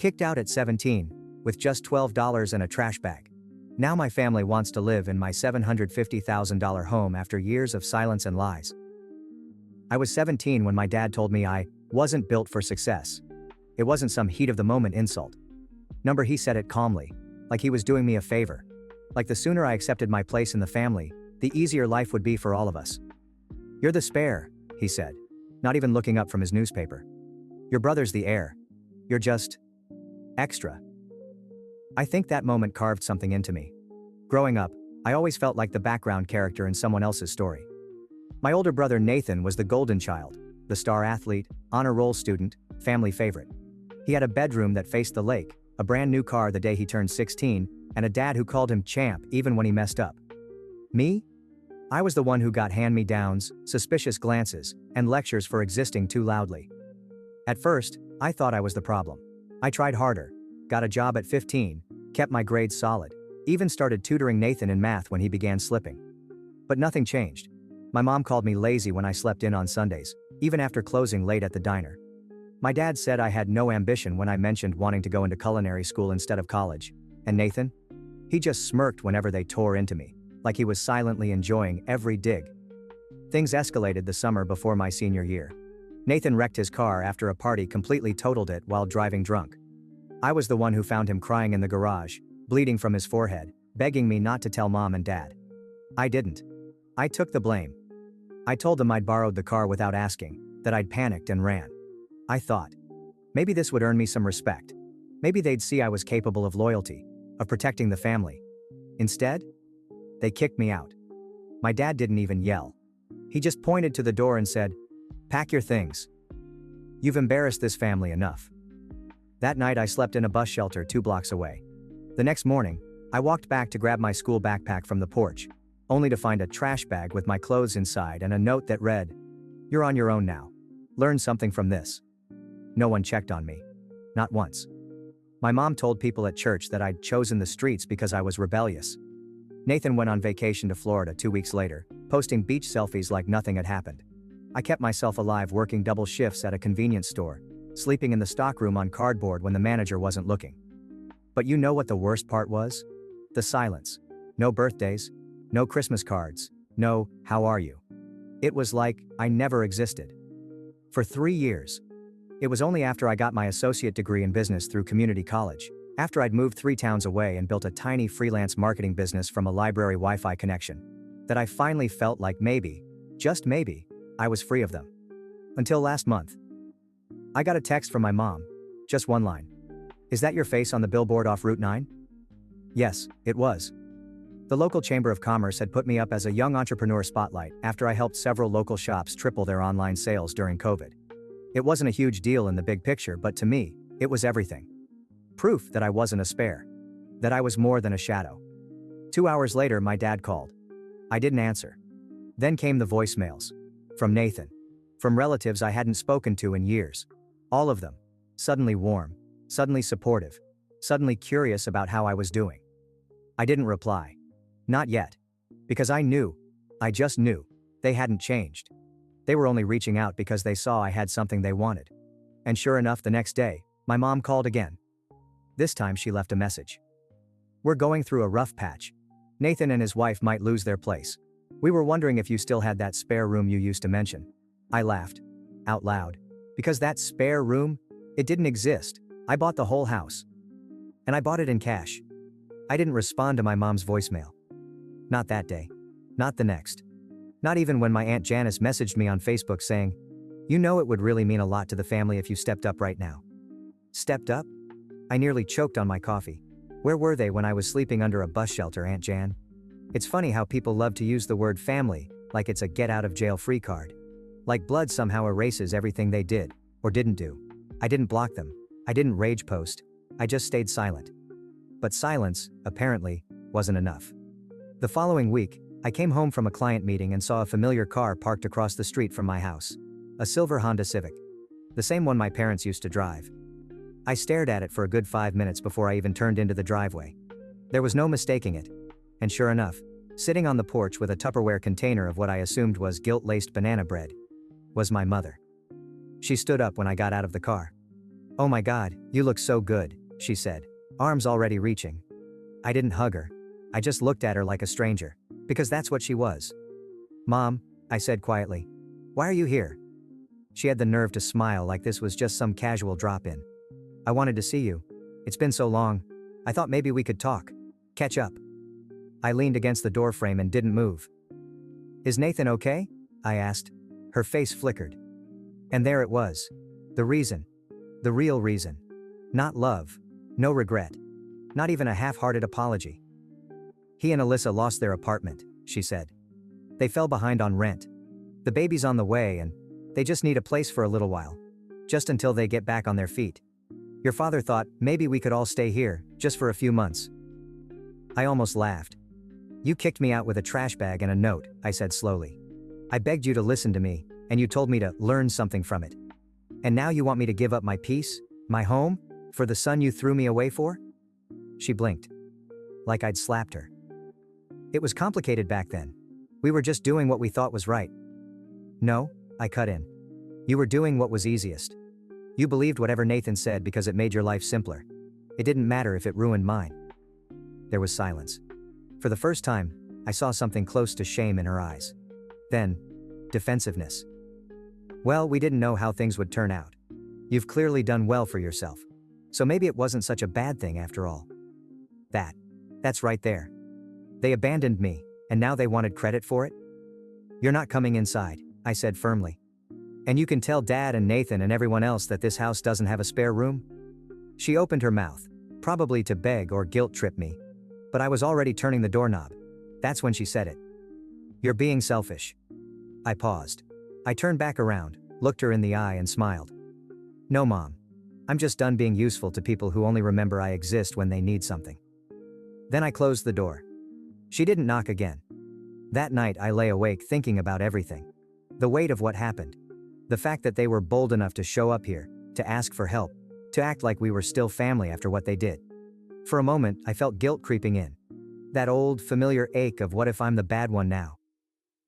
Kicked out at 17, with just $12 and a trash bag. Now my family wants to live in my $750,000 home after years of silence and lies. I was 17 when my dad told me I wasn't built for success. It wasn't some heat of the moment insult. He said it calmly, like he was doing me a favor. Like the sooner I accepted my place in the family, the easier life would be for all of us. "You're the spare," he said, not even looking up from his newspaper. "Your brother's the heir. You're just extra." I think that moment carved something into me. Growing up, I always felt like the background character in someone else's story. My older brother Nathan was the golden child, the star athlete, honor roll student, family favorite. He had a bedroom that faced the lake, a brand new car the day he turned 16, and a dad who called him champ even when he messed up. Me? I was the one who got hand-me-downs, suspicious glances, and lectures for existing too loudly. At first, I thought I was the problem. I tried harder, got a job at 15, kept my grades solid, even started tutoring Nathan in math when he began slipping. But nothing changed. My mom called me lazy when I slept in on Sundays, even after closing late at the diner. My dad said I had no ambition when I mentioned wanting to go into culinary school instead of college. And Nathan? He just smirked whenever they tore into me, like he was silently enjoying every dig. Things escalated the summer before my senior year. Nathan wrecked his car after a party, completely totaled it while driving drunk. I was the one who found him crying in the garage, bleeding from his forehead, begging me not to tell mom and dad. I didn't. I took the blame. I told them I'd borrowed the car without asking, that I'd panicked and ran. I thought, maybe this would earn me some respect. Maybe they'd see I was capable of loyalty, of protecting the family. Instead, they kicked me out. My dad didn't even yell. He just pointed to the door and said, "Pack your things. You've embarrassed this family enough." That night I slept in a bus shelter 2 blocks away. The next morning, I walked back to grab my school backpack from the porch, only to find a trash bag with my clothes inside and a note that read, "You're on your own now. Learn something from this." No one checked on me. Not once. My mom told people at church that I'd chosen the streets because I was rebellious. Nathan went on vacation to Florida 2 weeks later, posting beach selfies like nothing had happened. I kept myself alive working double shifts at a convenience store, sleeping in the stockroom on cardboard when the manager wasn't looking. But you know what the worst part was? The silence. No birthdays, no Christmas cards, no "how are you?" It was like I never existed. For 3 years. It was only after I got my associate degree in business through community college, after I'd moved 3 towns away and built a tiny freelance marketing business from a library Wi-Fi connection, that I finally felt like maybe, just maybe, I was free of them. Until last month. I got a text from my mom, just one line. "Is that your face on the billboard off Route 9? Yes, it was. The local Chamber of Commerce had put me up as a young entrepreneur spotlight after I helped several local shops triple their online sales during COVID. It wasn't a huge deal in the big picture, but to me, it was everything. Proof that I wasn't a spare. That I was more than a shadow. 2 hours later, my dad called. I didn't answer. Then came the voicemails. From Nathan. From relatives I hadn't spoken to in years. All of them. Suddenly warm. Suddenly supportive. Suddenly curious about how I was doing. I didn't reply. Not yet. Because I knew. I just knew. They hadn't changed. They were only reaching out because they saw I had something they wanted. And sure enough, the next day, my mom called again. This time she left a message. "We're going through a rough patch. Nathan and his wife might lose their place. We were wondering if you still had that spare room you used to mention." I laughed. Out loud. Because that spare room? It didn't exist. I bought the whole house. And I bought it in cash. I didn't respond to my mom's voicemail. Not that day. Not the next. Not even when my Aunt Janice messaged me on Facebook saying, "You know it would really mean a lot to the family if you stepped up right now." Stepped up? I nearly choked on my coffee. Where were they when I was sleeping under a bus shelter, Aunt Jan? It's funny how people love to use the word family like it's a get-out-of-jail-free card. Like blood somehow erases everything they did, or didn't do. I didn't block them. I didn't rage post. I just stayed silent. But silence, apparently, wasn't enough. The following week, I came home from a client meeting and saw a familiar car parked across the street from my house. A silver Honda Civic. The same one my parents used to drive. I stared at it for a good 5 minutes before I even turned into the driveway. There was no mistaking it. And sure enough, sitting on the porch with a Tupperware container of what I assumed was guilt-laced banana bread, was my mother. She stood up when I got out of the car. "Oh my God, you look so good," she said, arms already reaching. I didn't hug her. I just looked at her like a stranger. Because that's what she was. "Mom," I said quietly. "Why are you here?" She had the nerve to smile like this was just some casual drop-in. "I wanted to see you. It's been so long. I thought maybe we could talk. Catch up." I leaned against the doorframe and didn't move. "Is Nathan okay?" I asked. Her face flickered. And there it was. The reason. The real reason. Not love. No regret. Not even a half-hearted apology. "He and Alyssa lost their apartment," she said. "They fell behind on rent. The baby's on the way and they just need a place for a little while. Just until they get back on their feet. Your father thought maybe we could all stay here, just for a few months." I almost laughed. "You kicked me out with a trash bag and a note," I said slowly. "I begged you to listen to me, and you told me to learn something from it. And now you want me to give up my peace, my home, for the son you threw me away for?" She blinked. Like I'd slapped her. "It was complicated back then. We were just doing what we thought was right." "No," I cut in. "You were doing what was easiest. You believed whatever Nathan said because it made your life simpler. It didn't matter if it ruined mine." There was silence. For the first time, I saw something close to shame in her eyes. Then, defensiveness. "Well, we didn't know how things would turn out. You've clearly done well for yourself. So maybe it wasn't such a bad thing after all." That's right there. They abandoned me, and now they wanted credit for it? "You're not coming inside," I said firmly. "And you can tell Dad and Nathan and everyone else that this house doesn't have a spare room?" She opened her mouth, probably to beg or guilt trip me. But I was already turning the doorknob. That's when she said it. "You're being selfish." I paused. I turned back around, looked her in the eye and smiled. "No, Mom. I'm just done being useful to people who only remember I exist when they need something." Then I closed the door. She didn't knock again. That night I lay awake thinking about everything. The weight of what happened. The fact that they were bold enough to show up here, to ask for help, to act like we were still family after what they did. For a moment, I felt guilt creeping in. That old, familiar ache of what if I'm the bad one now.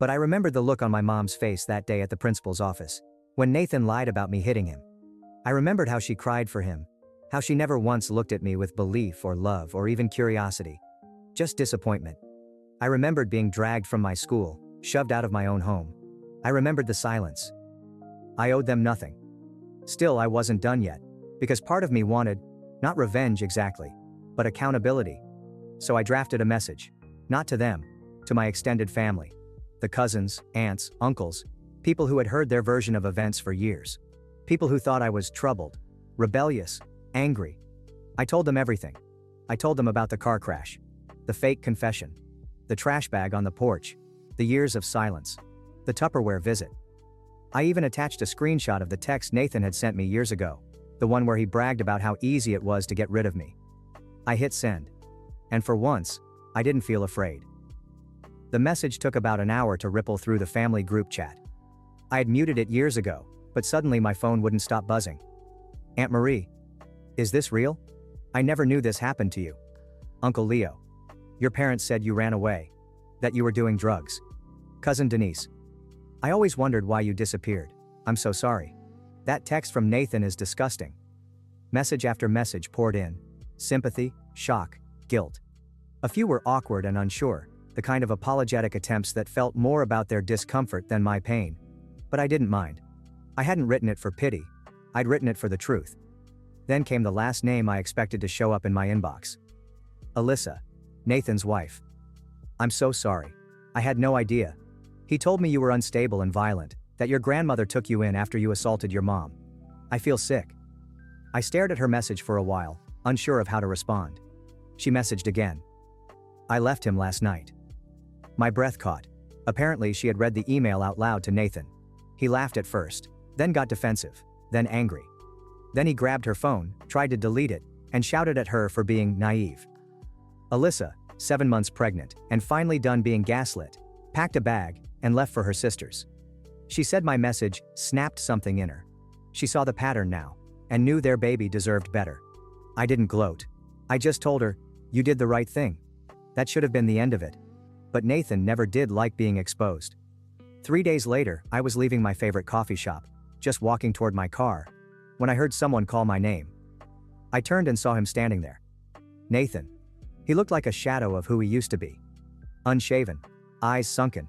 But I remembered the look on my mom's face that day at the principal's office, when Nathan lied about me hitting him. I remembered how she cried for him, how she never once looked at me with belief or love or even curiosity. Just disappointment. I remembered being dragged from my school, shoved out of my own home. I remembered the silence. I owed them nothing. Still, I wasn't done yet, because part of me wanted, not revenge exactly, but accountability. So I drafted a message. Not to them, to my extended family. The cousins, aunts, uncles, people who had heard their version of events for years. People who thought I was troubled, rebellious, angry. I told them everything. I told them about the car crash, the fake confession, the trash bag on the porch, the years of silence, the Tupperware visit. I even attached a screenshot of the text Nathan had sent me years ago, the one where he bragged about how easy it was to get rid of me. I hit send. And for once, I didn't feel afraid. The message took about an hour to ripple through the family group chat. I had muted it years ago, but suddenly my phone wouldn't stop buzzing. "Aunt Marie. Is this real? I never knew this happened to you. Uncle Leo. Your parents said you ran away. That you were doing drugs. Cousin Denise. I always wondered why you disappeared. I'm so sorry. That text from Nathan is disgusting." Message after message poured in. Sympathy, shock, guilt. A few were awkward and unsure, the kind of apologetic attempts that felt more about their discomfort than my pain. But I didn't mind. I hadn't written it for pity. I'd written it for the truth. Then came the last name I expected to show up in my inbox. Alyssa. Nathan's wife. "I'm so sorry. I had no idea. He told me you were unstable and violent, that your grandmother took you in after you assaulted your mom. I feel sick." I stared at her message for a while, unsure of how to respond. She messaged again. "I left him last night." My breath caught. Apparently she had read the email out loud to Nathan. He laughed at first, then got defensive, then angry. Then he grabbed her phone, tried to delete it, and shouted at her for being naive. Alyssa, 7 months pregnant, and finally done being gaslit, packed a bag, and left for her sister's. She said my message snapped something in her. She saw the pattern now, and knew their baby deserved better. I didn't gloat. I just told her, "You did the right thing." That should have been the end of it. But Nathan never did like being exposed. 3 days later, I was leaving my favorite coffee shop, just walking toward my car, when I heard someone call my name. I turned and saw him standing there. Nathan. He looked like a shadow of who he used to be. Unshaven, eyes sunken,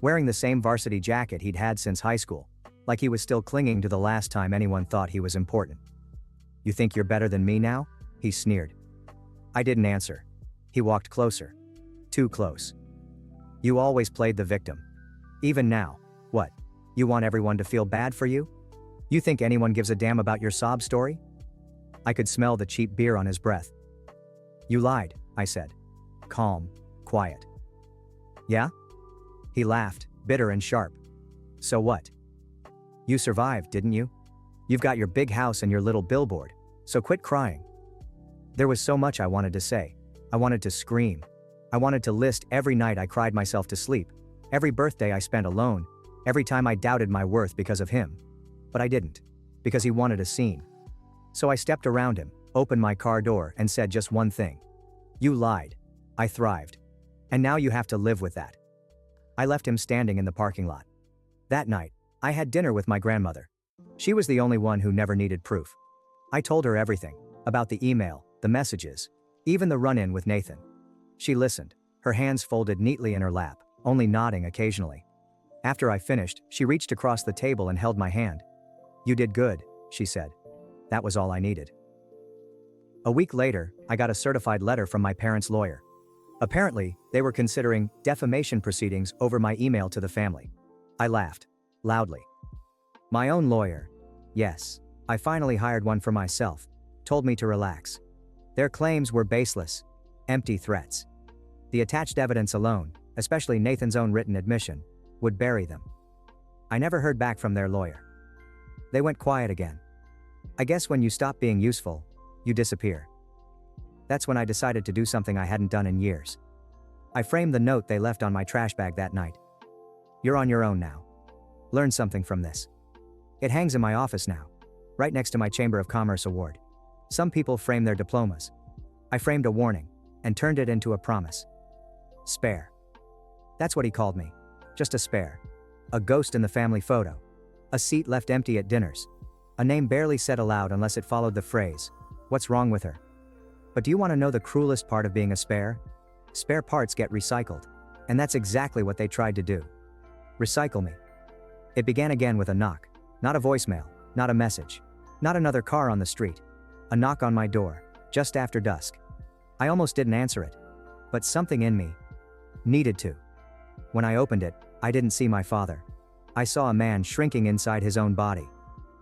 wearing the same varsity jacket he'd had since high school, like he was still clinging to the last time anyone thought he was important. "You think you're better than me now?" he sneered. I didn't answer. He walked closer. Too close. "You always played the victim. Even now, what? You want everyone to feel bad for you? You think anyone gives a damn about your sob story?" I could smell the cheap beer on his breath. "You lied," I said. Calm, quiet. "Yeah?" He laughed, bitter and sharp. "So what? You survived, didn't you? You've got your big house and your little billboard, so quit crying." There was so much I wanted to say. I wanted to scream. I wanted to list every night I cried myself to sleep, every birthday I spent alone, every time I doubted my worth because of him. But I didn't, because he wanted a scene. So I stepped around him, opened my car door, and said just one thing. "You lied. I thrived. And now you have to live with that." I left him standing in the parking lot. That night, I had dinner with my grandmother. She was the only one who never needed proof. I told her everything, about the email, the messages, even the run-in with Nathan. She listened, her hands folded neatly in her lap, only nodding occasionally. After I finished, she reached across the table and held my hand. "You did good," she said. That was all I needed. A week later, I got a certified letter from my parents' lawyer. Apparently, they were considering defamation proceedings over my email to the family. I laughed. Loudly. My own lawyer. Yes, I finally hired one for myself. Told me to relax. Their claims were baseless. Empty threats. The attached evidence alone, especially Nathan's own written admission, would bury them. I never heard back from their lawyer. They went quiet again. I guess when you stop being useful, you disappear. That's when I decided to do something I hadn't done in years. I framed the note they left on my trash bag that night. "You're on your own now. Learn something from this." It hangs in my office now, right next to my Chamber of Commerce award. Some people frame their diplomas. I framed a warning, and turned it into a promise. Spare. That's what he called me. Just a spare. A ghost in the family photo. A seat left empty at dinners. A name barely said aloud unless it followed the phrase, "What's wrong with her?" But do you want to know the cruelest part of being a spare? Spare parts get recycled. And that's exactly what they tried to do. Recycle me. It began again with a knock. Not a voicemail, not a message. Not another car on the street. A knock on my door, just after dusk. I almost didn't answer it. But something in me needed to. When I opened it, I didn't see my father. I saw a man shrinking inside his own body.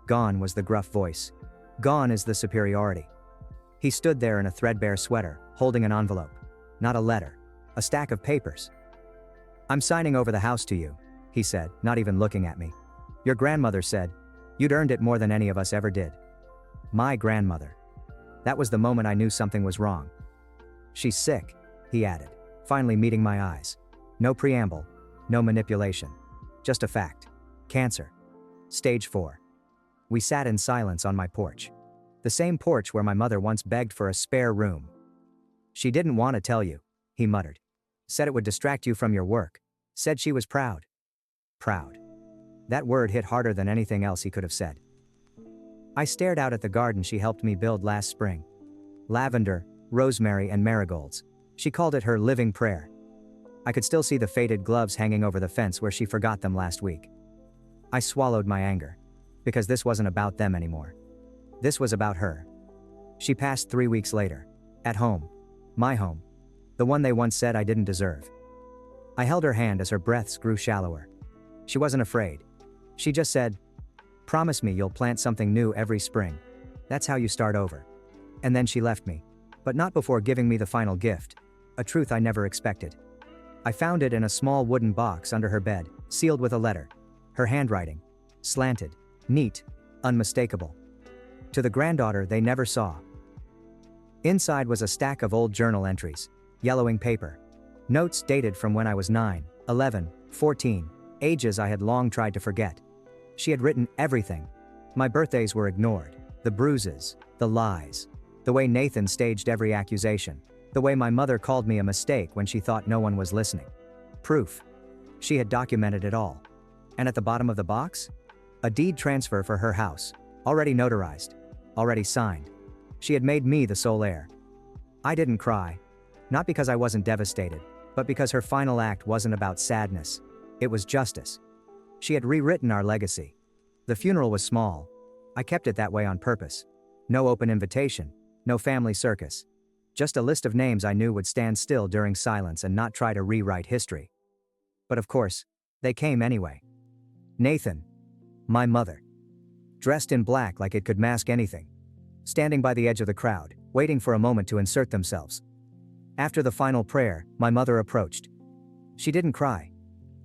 Gone was the gruff voice. Gone is the superiority. He stood there in a threadbare sweater, holding an envelope. Not a letter. A stack of papers. "I'm signing over the house to you," he said, not even looking at me. "Your grandmother said you'd earned it more than any of us ever did." My grandmother. That was the moment I knew something was wrong. "She's sick," he added, finally meeting my eyes. No preamble, no manipulation. Just a fact. Cancer. Stage 4. We sat in silence on my porch. The same porch where my mother once begged for a spare room. "She didn't want to tell you," he muttered. "Said it would distract you from your work. Said she was proud." Proud. That word hit harder than anything else he could have said. I stared out at the garden she helped me build last spring. Lavender, rosemary, and marigolds. She called it her living prayer. I could still see the faded gloves hanging over the fence where she forgot them last week. I swallowed my anger. Because this wasn't about them anymore. This was about her. She passed 3 weeks later. At home. My home. The one they once said I didn't deserve. I held her hand as her breaths grew shallower. She wasn't afraid. She just said, "Promise me you'll plant something new every spring. That's how you start over." And then she left me. But not before giving me the final gift. A truth I never expected. I found it in a small wooden box under her bed, sealed with a letter. Her handwriting. Slanted. Neat. Unmistakable. To the granddaughter they never saw. Inside was a stack of old journal entries. Yellowing paper. Notes dated from when I was 9, 11, 14, ages I had long tried to forget. She had written everything. My birthdays were ignored. The bruises. The lies. The way Nathan staged every accusation. The way my mother called me a mistake when she thought no one was listening. Proof. She had documented it all. And at the bottom of the box? A deed transfer for her house. Already notarized. Already signed. She had made me the sole heir. I didn't cry. Not because I wasn't devastated, but because her final act wasn't about sadness. It was justice. She had rewritten our legacy. The funeral was small. I kept it that way on purpose. No open invitation. No family circus. Just a list of names I knew would stand still during silence and not try to rewrite history. But of course, they came anyway. Nathan. My mother. Dressed in black like it could mask anything. Standing by the edge of the crowd, waiting for a moment to insert themselves. After the final prayer, my mother approached. She didn't cry.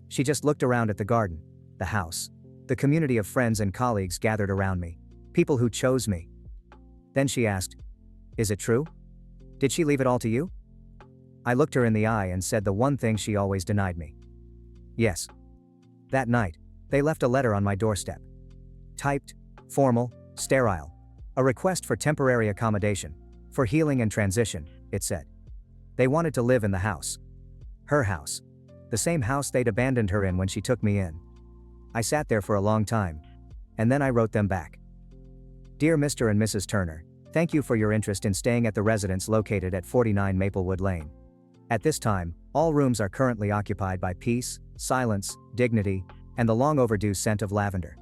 She just looked around at the garden, the house, the community of friends and colleagues gathered around me, people who chose me. Then she asked, "Is it true? Did she leave it all to you?" I looked her in the eye and said the one thing she always denied me. Yes. That night, they left a letter on my doorstep. Typed, formal, sterile. A request for temporary accommodation, for healing and transition, it said. They wanted to live in the house. Her house. The same house they'd abandoned her in when she took me in. I sat there for a long time. And then I wrote them back. Dear Mr. and Mrs. Turner, thank you for your interest in staying at the residence located at 49 Maplewood Lane. At this time, all rooms are currently occupied by peace, silence, dignity, and the long overdue scent of lavender.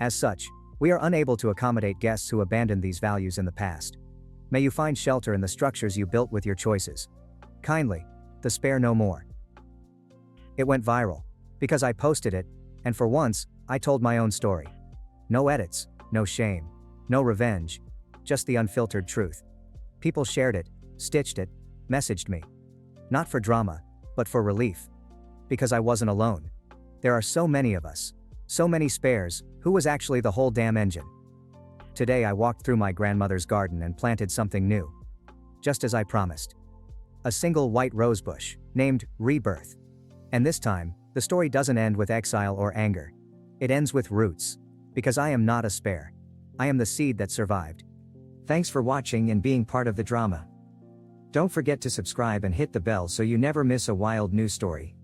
As such, we are unable to accommodate guests who abandoned these values in the past. May you find shelter in the structures you built with your choices. Kindly, the Spare No More. It went viral. Because I posted it, and for once, I told my own story. No edits, no shame, no revenge, just the unfiltered truth. People shared it, stitched it, messaged me. Not for drama, but for relief. Because I wasn't alone. There are so many of us. So many spares, who was actually the whole damn engine? Today I walked through my grandmother's garden and planted something new. Just as I promised. A single white rosebush, named Rebirth. And this time, the story doesn't end with exile or anger. It ends with roots. Because I am not a spare. I am the seed that survived. Thanks for watching and being part of the drama. Don't forget to subscribe and hit the bell so you never miss a wild news story.